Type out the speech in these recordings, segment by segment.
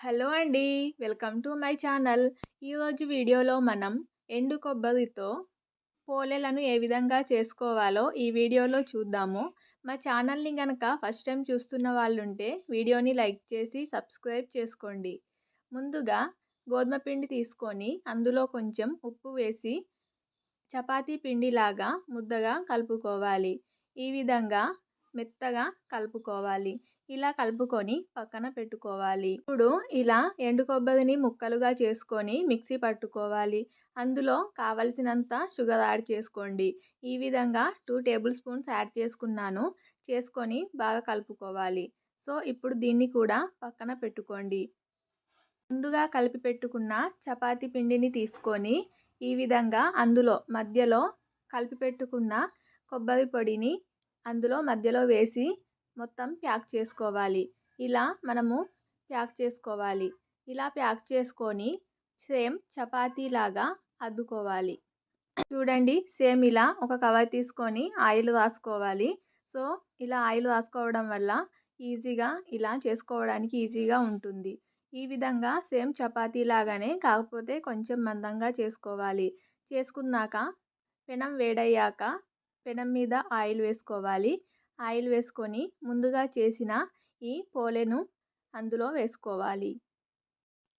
Hello అండి. Welcome to my channel. ఈరోజు వీడియోలో మనం ఎండు కొబ్బరితో పోలేలను ఏ విధంగా చేసుకోవాలో ఈ వీడియోలో చూద్దాము. మా ఛానల్‌ని గనక ఫస్ట్ టైం చూస్తున్న వాళ్ళుంటే వీడియోని లైక్ చేసి సబ్స్క్రైబ్ చేసుకోండి. ముందుగా గోధుమ పిండి తీసుకొని అందులో కొంచెం ఉప్పు వేసి చపాతీ పిండిలాగా ముద్దగా కలుపుకోవాలి. ఈ విధంగా మెత్తగా కలుపుకోవాలి. ఇలా కలుపుకొని పక్కన పెట్టుకోవాలి. ఇప్పుడు ఇలా ఎండు కొబ్బరిని ముక్కలుగా చేసుకొని మిక్సీ పట్టుకోవాలి. అందులో కావలసినంత షుగర్ యాడ్ చేసుకోండి. ఈ విధంగా 2 టేబుల్ స్పూన్స్ యాడ్ చేసుకున్నాను. చేసుకొని బాగా కలుపుకోవాలి. సో, ఇప్పుడు దీన్ని కూడా పక్కన పెట్టుకోండి. ముందుగా కలిపి పెట్టుకున్న చపాతీ పిండిని తీసుకొని ఈ విధంగా అందులో మధ్యలో కలిపి పెట్టుకున్న కొబ్బరి పొడిని అందులో మధ్యలో వేసి మొత్తం ప్యాక్ చేసుకోవాలి. ఇలా మనము ప్యాక్ చేసుకోవాలి. ఇలా ప్యాక్ చేసుకొని సేమ్ చపాతీలాగా అద్దుకోవాలి. చూడండి, సేమ్ ఇలా ఒక కవర్ తీసుకొని ఆయిల్ రాసుకోవాలి. సో, ఇలా ఆయిల్ రాసుకోవడం వల్ల ఈజీగా ఇలా చేసుకోవడానికి ఈజీగా ఉంటుంది. ఈ విధంగా సేమ్ చపాతీ లాగానే కాకపోతే కొంచెం మందంగా చేసుకోవాలి. చేసుకున్నాక పెనం వేడయ్యాక పెనం మీద ఆయిల్ వేసుకోవాలి. ఆయిల్ వేసుకొని ముందుగా చేసిన ఈ పోలెను అందులో వేసుకోవాలి.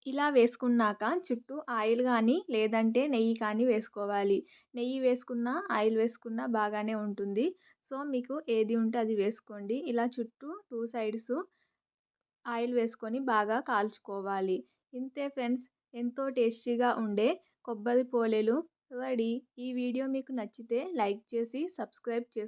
ఇలా వేసుకున్నాక చుట్టూ ఆయిల్ కానీ లేదంటే నెయ్యి కానీ వేసుకోవాలి. నెయ్యి వేసుకున్నా ఆయిల్ వేసుకున్నా బాగానే ఉంటుంది. సో, మీకు ఏది ఉంటే అది వేసుకోండి. ఇలా చుట్టూ 2 సైడ్స్ ఆయిల్ వేసుకొని బాగా కాల్చుకోవాలి. ఇంతే ఫ్రెండ్స్, ఎంతో టేస్టీగా ఉండే కొబ్బరి పోలేలు రెడీ. ఈ వీడియో మీకు నచ్చితే లైక్ చేసి సబ్స్క్రైబ్ చేసుకోండి.